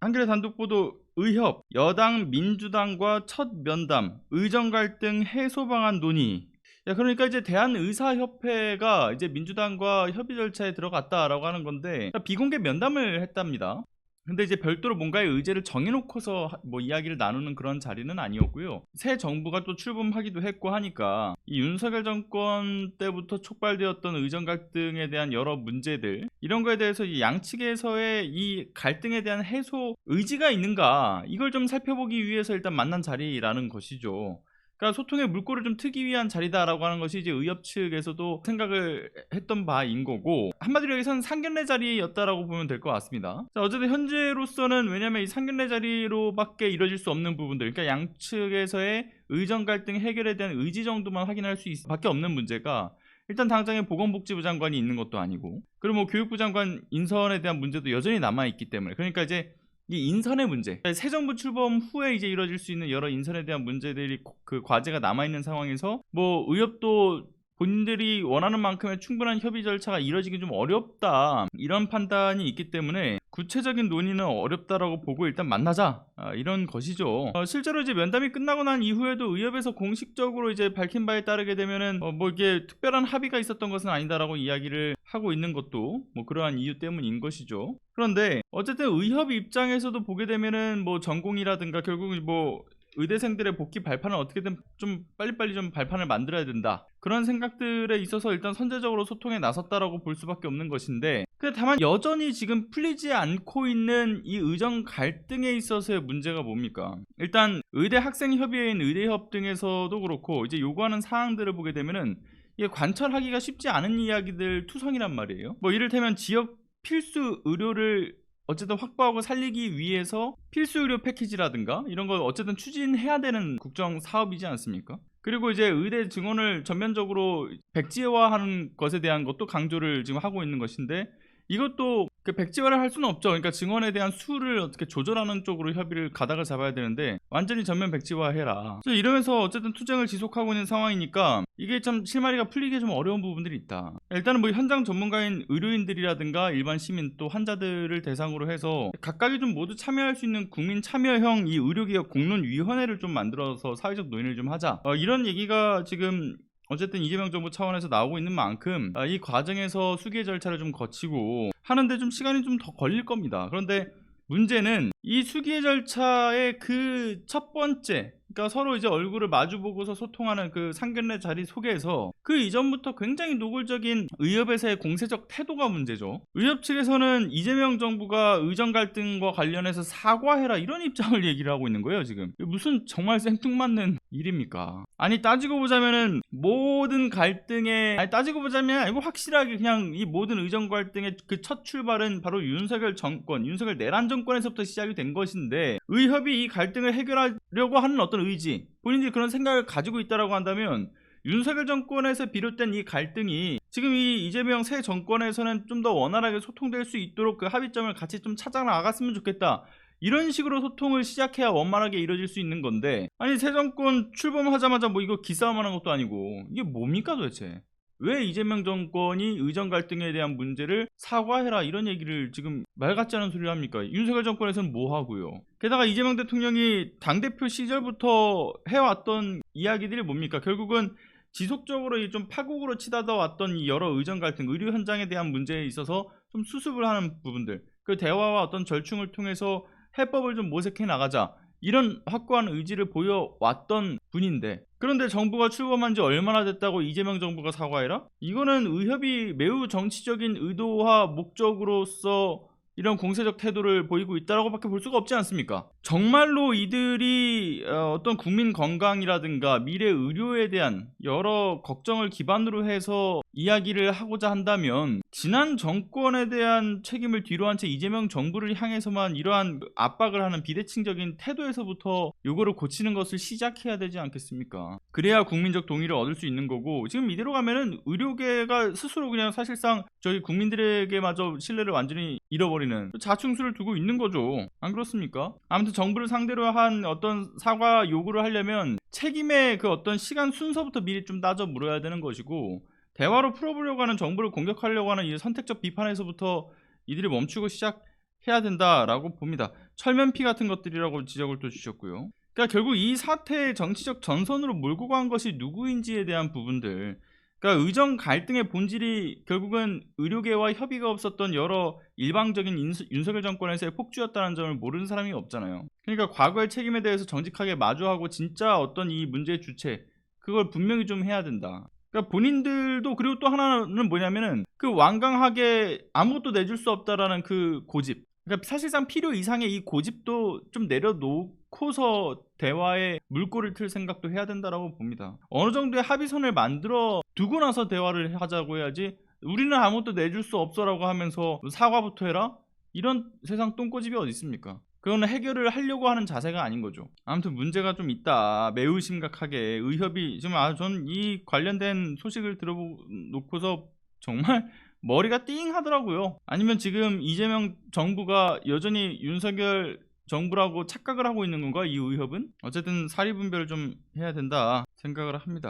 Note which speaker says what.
Speaker 1: 한겨레 단독보도 의협, 여당 민주당과 첫 면담, 의정 갈등 해소 방안 논의. 야, 그러니까 이제 대한의사협회가 이제 민주당과 협의 절차에 들어갔다라고 하는 건데 비공개 면담을 했답니다. 근데 이제 별도로 뭔가의 의제를 정해놓고서 뭐 이야기를 나누는 그런 자리는 아니었고요. 새 정부가 또 출범하기도 했고 하니까 이 윤석열 정권 때부터 촉발되었던 의정 갈등에 대한 여러 문제들, 이런 거에 대해서 이 양측에서의 이 갈등에 대한 해소 의지가 있는가, 이걸 좀 살펴보기 위해서 일단 만난 자리라는 것이죠. 그러니까 소통의 물꼬를 좀 트기 위한 자리다라고 하는 것이 이제 의협 측에서도 생각을 했던 바인 거고, 한마디로 여기서는 상견례 자리였다라고 보면 될 것 같습니다. 자, 어쨌든 현재로서는 왜냐면 이 상견례 자리로밖에 이뤄질 수 없는 부분들, 그러니까 양측에서의 의정 갈등 해결에 대한 의지 정도만 확인할 수 밖에 없는 문제가, 일단 당장에 보건복지부 장관이 있는 것도 아니고, 그리고 뭐 교육부 장관 인선에 대한 문제도 여전히 남아있기 때문에, 그러니까 이제 이 인선의 문제, 새 정부 출범 후에 이제 이뤄질 수 있는 여러 인선에 대한 문제들이, 그 과제가 남아있는 상황에서 뭐 의협도 본인들이 원하는 만큼의 충분한 협의 절차가 이뤄지기 좀 어렵다, 이런 판단이 있기 때문에 구체적인 논의는 어렵다라고 보고 일단 만나자, 이런 것이죠. 실제로 이제 면담이 끝나고 난 이후에도 의협에서 공식적으로 이제 밝힌 바에 따르게 되면은 뭐 이게 특별한 합의가 있었던 것은 아니다라고 이야기를 하고 있는 것도 뭐 그러한 이유 때문인 것이죠. 그런데 어쨌든 의협 입장에서도 보게 되면은 뭐 전공이라든가 결국은 뭐 의대생들의 복귀 발판을 어떻게든 좀 빨리빨리 좀 발판을 만들어야 된다, 그런 생각들에 있어서 일단 선제적으로 소통에 나섰다라고 볼 수밖에 없는 것인데, 근데 다만 여전히 지금 풀리지 않고 있는 이 의정 갈등에 있어서의 문제가 뭡니까? 일단 의대 학생협의회인 의대협 등에서도 그렇고 이제 요구하는 사항들을 보게 되면은 이게 관철하기가 쉽지 않은 이야기들 투성이란 말이에요. 뭐 이를테면 지역 필수 의료를 어쨌든 확보하고 살리기 위해서 필수 의료 패키지라든가 이런 걸 어쨌든 추진해야 되는 국정 사업이지 않습니까? 그리고 이제 의대 증원을 전면적으로 백지화하는 것에 대한 것도 강조를 지금 하고 있는 것인데, 이것도 그 백지화를 할 수는 없죠. 그러니까 증원에 대한 수를 어떻게 조절하는 쪽으로 협의를 가닥을 잡아야 되는데 완전히 전면 백지화해라, 이러면서 어쨌든 투쟁을 지속하고 있는 상황이니까 이게 참 실마리가 풀리기 좀 어려운 부분들이 있다. 일단은 뭐 현장 전문가인 의료인들이라든가 일반 시민 또 환자들을 대상으로 해서 각각이 좀 모두 참여할 수 있는 국민 참여형 이 의료개혁 공론위원회를 좀 만들어서 사회적 논의를 좀 하자, 이런 얘기가 지금 어쨌든 이재명 정부 차원에서 나오고 있는 만큼 이 과정에서 수기의 절차를 좀 거치고 하는데 좀 시간이 좀 더 걸릴 겁니다. 그런데 문제는 이 수기의 절차의 그 첫 번째, 그러니까 서로 이제 얼굴을 마주보고서 소통하는 그 상견례 자리 속에서 그 이전부터 굉장히 노골적인 의협에서의 공세적 태도가 문제죠. 의협 측에서는 이재명 정부가 의정 갈등과 관련해서 사과해라, 이런 입장을 얘기를 하고 있는 거예요. 지금 무슨 정말 생뚱맞는 일입니까? 아니 따지고 보자면은 모든 갈등에, 아니 따지고 보자면 이거 확실하게 그냥 이 모든 의정 갈등의 그 첫 출발은 바로 윤석열 정권, 윤석열 내란 정권에서부터 시작이 된 것인데, 의협이 이 갈등을 해결하려고 하는 어떤 의지, 본인들이 그런 생각을 가지고 있다라고 한다면 윤석열 정권에서 비롯된 이 갈등이 지금 이 이재명 새 정권에서는 좀 더 원활하게 소통될 수 있도록 그 합의점을 같이 좀 찾아 나갔으면 좋겠다, 이런 식으로 소통을 시작해야 원만하게 이루어질 수 있는 건데, 아니 새 정권 출범하자마자 뭐 이거 기싸움하는 것도 아니고 이게 뭡니까 도대체? 왜 이재명 정권이 의정 갈등에 대한 문제를 사과해라, 이런 얘기를 지금 말 같지 않은 소리를 합니까? 윤석열 정권에서는 뭐 하고요? 게다가 이재명 대통령이 당대표 시절부터 해왔던 이야기들이 뭡니까? 결국은 지속적으로 좀 파국으로 치닫아 왔던 이 여러 의정 갈등, 의료 현장에 대한 문제에 있어서 좀 수습을 하는 부분들, 그 대화와 어떤 절충을 통해서 해법을 좀 모색해 나가자, 이런 확고한 의지를 보여왔던 분인데, 그런데 정부가 출범한 지 얼마나 됐다고 이재명 정부가 사과해라? 이거는 의협이 매우 정치적인 의도와 목적으로서 이런 공세적 태도를 보이고 있다라고 밖에 볼 수가 없지 않습니까? 정말로 이들이 어떤 국민 건강이라든가 미래 의료에 대한 여러 걱정을 기반으로 해서 이야기를 하고자 한다면 지난 정권에 대한 책임을 뒤로한 채 이재명 정부를 향해서만 이러한 압박을 하는 비대칭적인 태도에서부터 요거를 고치는 것을 시작해야 되지 않겠습니까? 그래야 국민적 동의를 얻을 수 있는 거고, 지금 이대로 가면은 의료계가 스스로 그냥 사실상 저희 국민들에게마저 신뢰를 완전히 잃어버리는 자충수를 두고 있는 거죠. 안 그렇습니까? 아무튼 정부를 상대로 한 어떤 사과 요구를 하려면 책임의 그 어떤 시간 순서부터 미리 좀 따져 물어야 되는 것이고, 대화로 풀어보려고 하는, 정부를 공격하려고 하는 이 선택적 비판에서부터 이들이 멈추고 시작해야 해야 된다라고 봅니다. 철면피 같은 것들이라고 지적을 또 주셨고요. 그러니까 결국 이 사태의 정치적 전선으로 몰고 간 것이 누구인지에 대한 부분들, 그러니까 의정 갈등의 본질이 결국은 의료계와 협의가 없었던 여러 일방적인 윤석열 정권에서의 폭주였다는 점을 모르는 사람이 없잖아요. 그러니까 과거의 책임에 대해서 정직하게 마주하고 진짜 어떤 이 문제의 주체, 그걸 분명히 좀 해야 된다. 그러니까 본인들도, 그리고 또 하나는 뭐냐면은 그 완강하게 아무것도 내줄 수 없다라는 그 고집, 그러니까 사실상 필요 이상의 이 고집도 좀 내려놓고서 대화에 물꼬를 틀 생각도 해야 된다라고 봅니다. 어느 정도의 합의선을 만들어 두고 나서 대화를 하자고 해야지, 우리는 아무것도 내줄 수 없어라고 하면서 사과부터 해라? 이런 세상 똥꼬집이 어디 있습니까? 그거는 해결을 하려고 하는 자세가 아닌 거죠. 아무튼 문제가 좀 있다. 매우 심각하게 의협이 지금, 전 이 관련된 소식을 들어놓고서 정말 머리가 띵 하더라고요. 아니면 지금 이재명 정부가 여전히 윤석열 정부라고 착각을 하고 있는 건가, 이 의협은? 어쨌든 사리분별을 좀 해야 된다 생각을 합니다.